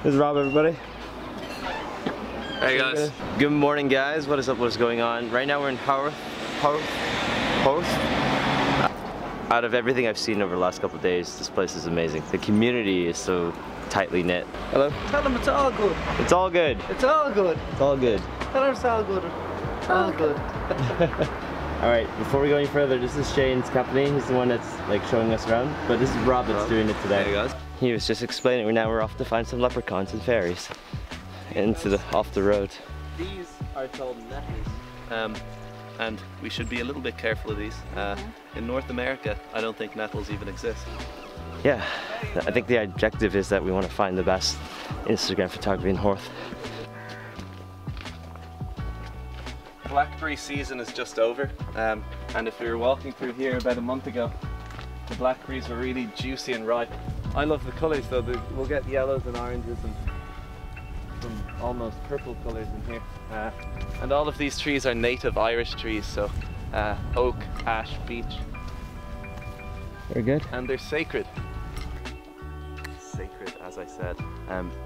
This is Rob, everybody. Hey guys. Good morning, guys. What is up? What's going on? Right now we're in Howth. Out of everything I've seen over the last couple of days, this place is amazing. The community is so tightly knit. Hello? Tell them it's all good. It's all good. It's all good. It's all good. Tell them it's all good. All good. Alright, before we go any further, this is Shane's company. He's the one that's like showing us around. But this is Rob that's doing it today. Hey guys. He was just explaining now we're off to find some leprechauns and fairies. Off the road. These are called nettles. And we should be a little bit careful of these. In North America, I don't think nettles even exist. Yeah, I think the objective is that we want to find the best Instagram photography in Howth. Blackberry season is just over. And if we were walking through here about a month ago, the blackberries were really juicy and ripe. I love the colours though. We'll get yellows and oranges and some almost purple colours in here. And all of these trees are native Irish trees, so oak, ash, beech. Very good. And they're sacred. Sacred, as I said.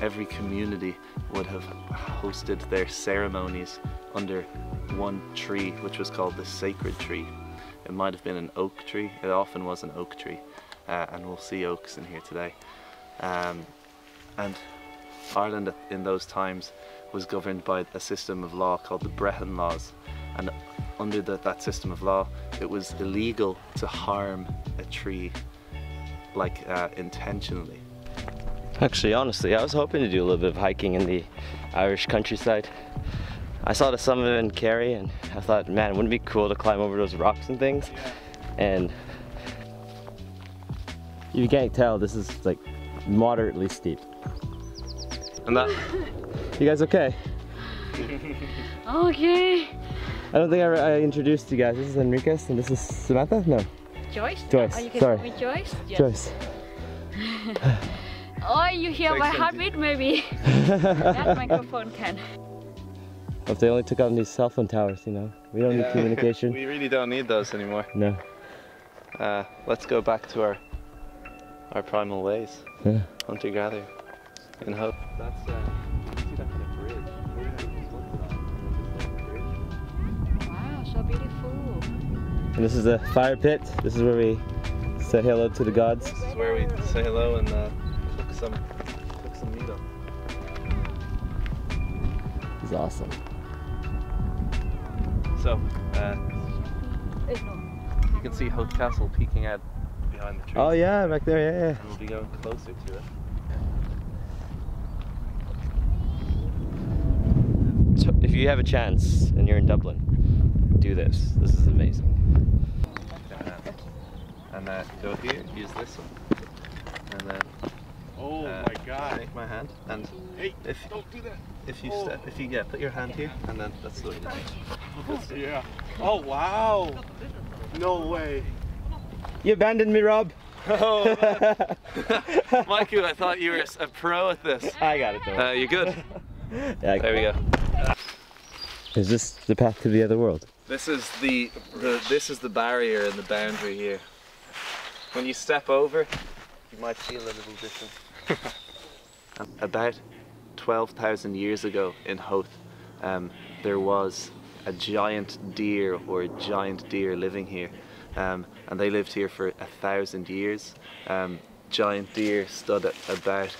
Every community would have hosted their ceremonies under one tree, which was called the sacred tree. It might have been an oak tree. It often was an oak tree. And we'll see oaks in here today. And Ireland in those times was governed by a system of law called the Brehon laws, and under that system of law it was illegal to harm a tree like intentionally. Actually, honestly, I was hoping to do a little bit of hiking in the Irish countryside. I saw the summit in Kerry and I thought, man, wouldn't it be cool to climb over those rocks and things? Yeah. And you can't tell, this is like moderately steep. And that... You guys okay? Okay. I don't think I introduced you guys. This is Enriquez and this is Samantha? No. Joyce? Joyce, Oh, you can sorry. call me Joyce? Yes. Joyce. Oh, you hear my heartbeat maybe? That microphone can. If they only took out these cell phone towers, you know. We don't need communication. We really don't need those anymore. No. Let's go back to our primal ways. Yeah. Hunter-gatherer in Howth. That's see that kind of bridge. Wow, so beautiful. And this is a fire pit. This is where we say hello to the gods. This is where we say hello and cook some meat up. It's awesome. So, you can see Howth Castle peeking out behind the trees. Oh yeah, back there, yeah. And we'll be going closer to it. So if you have a chance and you're in Dublin, do this. This is amazing. And go here, use this one. And then Oh my god. take my hand and Hey, don't do that. if you put your hand here and then that's the way to do it. Yeah. Oh wow. No way. You abandoned me, Rob. Oh, Maiku, I thought you were a pro at this. I got it though. You good? Yeah, There we go. Is this the path to the other world? This is the barrier and the boundary here. When you step over, you might feel a little different. About 12,000 years ago in Howth, there was a giant deer living here, and they lived here for 1,000 years. Giant deer stood at about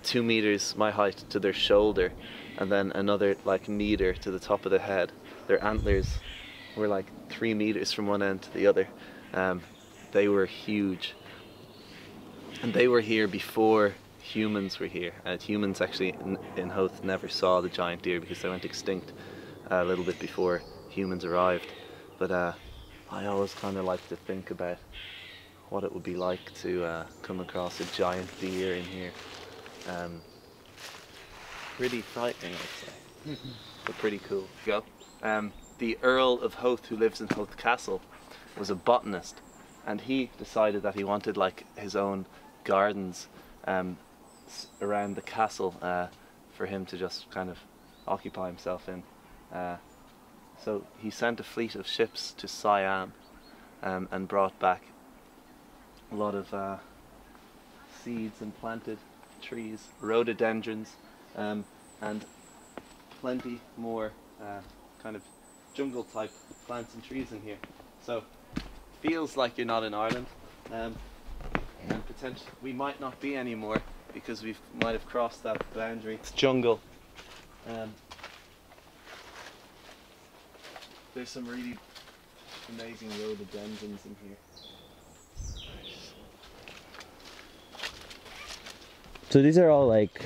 2 meters my height to their shoulder, and then another like meter to the top of the head. Their antlers were like 3 meters from one end to the other. They were huge, and they were here before humans were here. Humans actually in Howth never saw the giant deer because they went extinct a little bit before humans arrived. But I always kind of like to think about what it would be like to come across a giant deer in here. Pretty frightening, I'd say, but pretty cool. Go. The Earl of Howth, who lives in Howth Castle, was a botanist, and he decided that he wanted like his own gardens around the castle for him to just kind of occupy himself in. So he sent a fleet of ships to Siam and brought back a lot of seeds and planted trees, rhododendrons, and plenty more kind of jungle type plants and trees in here. So feels like you're not in Ireland, and potentially we might not be anymore because we might have crossed that boundary. It's jungle. There's some really amazing rhododendrons in here. So these are all like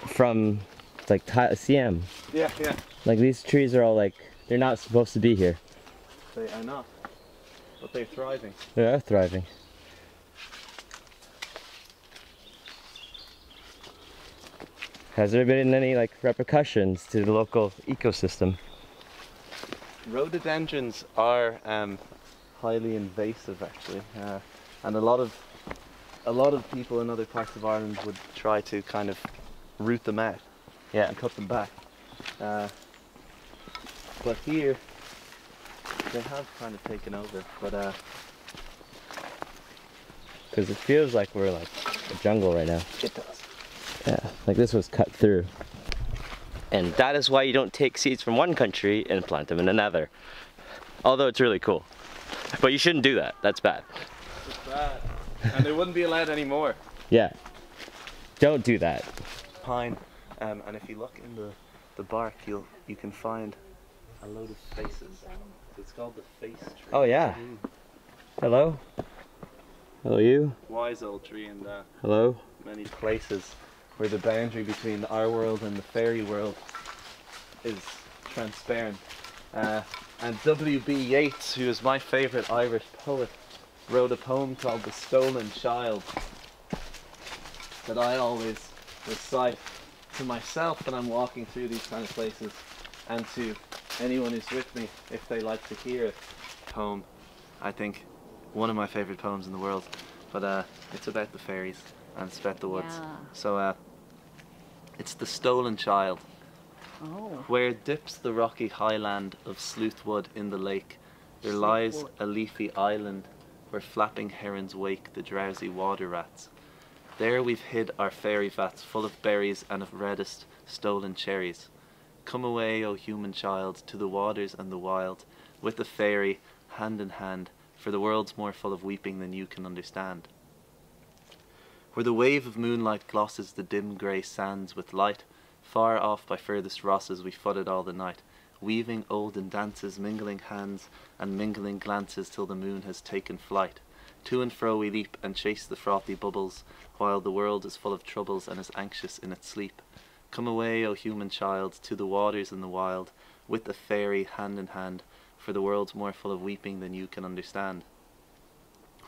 from like Siam. Yeah, yeah. Like these trees are all like, they're not supposed to be here. They are not, but they're thriving. They are thriving. Has there been any like repercussions to the local ecosystem? Rhododendrons are highly invasive, actually, and a lot of people in other parts of Ireland would try to kind of root them out, Yeah. and cut them back. But here, they have kind of taken over. But Because it feels like we're like a jungle right now. it does. Yeah, like this was cut through. And that is why you don't take seeds from one country and plant them in another. Although it's really cool. But you shouldn't do that, that's bad. It's bad, and they wouldn't be allowed anymore. Yeah, don't do that. Pine, and if you look in the bark, you can find a load of faces. It's called the face tree. Oh yeah. Hello? Hello you? Wise old tree, and Hello? many places where the boundary between our world and the fairy world is transparent. And W.B. Yeats, who is my favourite Irish poet, wrote a poem called The Stolen Child that I always recite to myself when I'm walking through these kind of places, and to anyone who's with me if they like to hear it. Poem, I think, one of my favourite poems in the world, but it's about the fairies and it's about the woods. Yeah. So it's The Stolen Child. Oh. Where dips the rocky highland of Sleuthwood in the lake, there lies a leafy island where flapping herons wake the drowsy water rats. There we've hid our fairy vats full of berries and of reddest stolen cherries. Come away, O human child, to the waters and the wild, with the fairy, hand in hand, for the world's more full of weeping than you can understand. Where the wave of moonlight glosses the dim grey sands with light, far off by furthest rosses we fudded all the night, weaving olden dances, mingling hands and mingling glances till the moon has taken flight. To and fro we leap and chase the frothy bubbles, while the world is full of troubles and is anxious in its sleep. Come away, O human child, to the waters and the wild, with the fairy, hand in hand, for the world's more full of weeping than you can understand.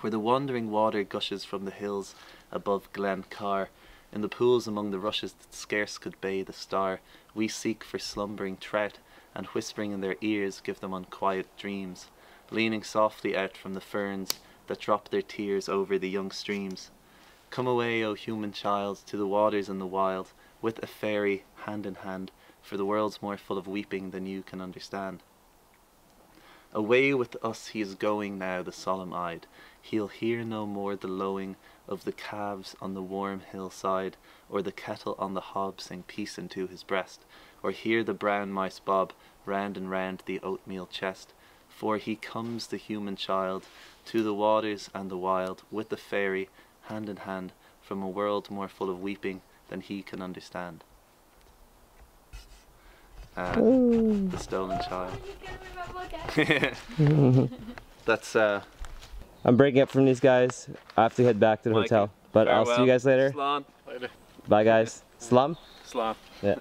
Where the wandering water gushes from the hills above Glen Car, in the pools among the rushes that scarce could bathe a star, we seek for slumbering trout, and whispering in their ears give them unquiet dreams, leaning softly out from the ferns that drop their tears over the young streams. Come away, O human child, to the waters and the wild, with a fairy, hand in hand, for the world's more full of weeping than you can understand. Away with us he is going now, the solemn-eyed. He'll hear no more the lowing of the calves on the warm hillside, or the kettle on the hob sing peace into his breast, or hear the brown mice bob round and round the oatmeal chest. For he comes, the human child, to the waters and the wild, with the fairy, hand in hand, from a world more full of weeping than he can understand. The Stolen Child. That's I'm breaking up from these guys. I have to head back to the Maiku, hotel. But I'll see you guys later. Slán. Later. Bye guys. Slum? Slán. Yeah.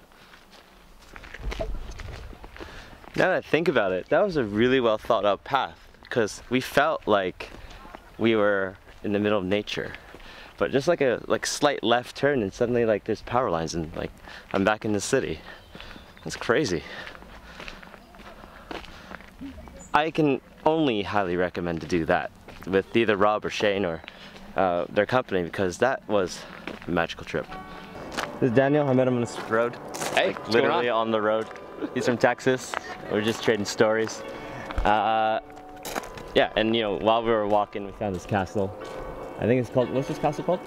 Now that I think about it, that was a really well thought out path, because we felt like we were in the middle of nature. But just like a slight left turn and suddenly like there's power lines and like I'm back in the city. That's crazy. I can only highly recommend to do that with either Rob or Shane or their company, because that was a magical trip. This is Daniel. I met him on this road. Hey, Like, literally on the road. He's from Texas. We're just trading stories. Yeah, and you know, while we were walking, we found this castle. I think it's called, what's this castle called?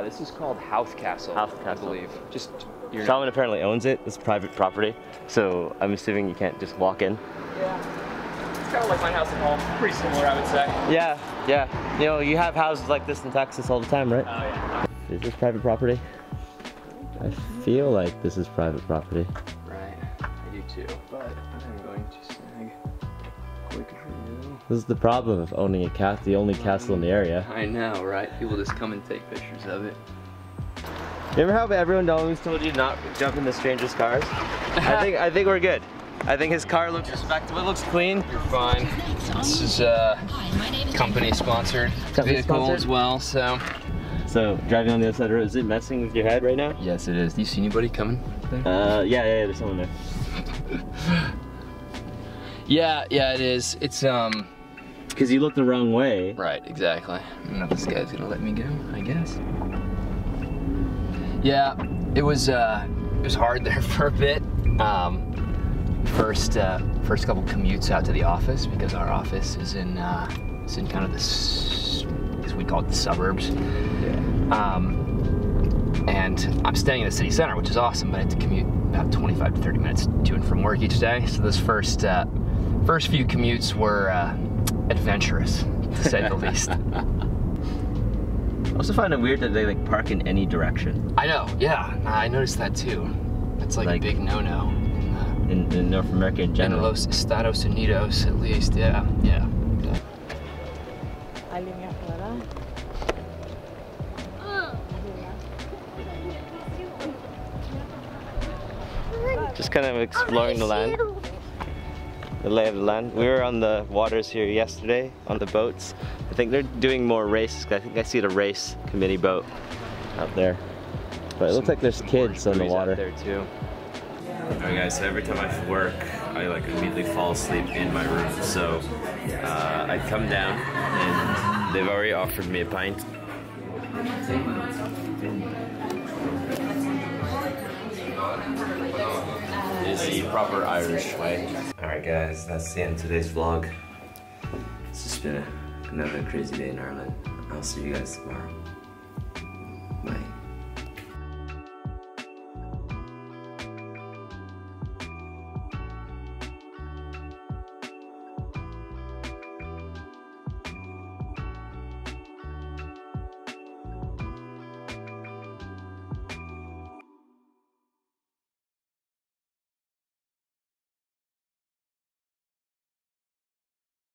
This is called Howth Castle. Howth I Castle. believe. Just you're Salman apparently owns it. It's private property, so I'm assuming you can't just walk in. Yeah. It's kind of like my house at home. Pretty similar, I would say. Yeah, yeah. You know, you have houses like this in Texas all the time, right? Oh yeah. Is this private property? I feel like this is private property. Right. I do too. But I'm going to snag a quick video. This is the problem of owning a cat, the only castle in the area. I know, right? People just come and take pictures of it. Remember how everyone always told you not to jump into strangers' cars? I think we're good. I think his car looks respectable, it looks clean. You're fine. This is company sponsored vehicle as well, so. So driving on the other side of the road, is it messing with your head right now? Yes, it is. Do you see anybody coming there? Yeah, there's someone there. Yeah, it is. It's Because you looked the wrong way. Right, exactly. I don't know if this guy's gonna let me go, I guess. Yeah, it was hard there for a bit. First couple commutes out to the office, because our office is in kind of this, as we call it, the suburbs. Yeah. And I'm staying in the city center, which is awesome, but I had to commute about 25 to 30 minutes to and from work each day. So those first few commutes were adventurous, to say the least. I also find it weird that they like park in any direction. I know, yeah, I noticed that too. That's like a big no-no in North America in general. In Los Estados Unidos, at least, yeah. Just kind of exploring the land, the lay of the land. We were on the waters here yesterday on the boats. I think they're doing more races. I think I see the race committee boat out there. But it looks like there's kids on the water. There too. Alright guys, so every time I work, I like immediately fall asleep in my room. So I come down and they've already offered me a pint. Is the proper Irish way. Alright guys, that's the end of today's vlog. It's just been another crazy day in Ireland. I'll see you guys tomorrow. Bye.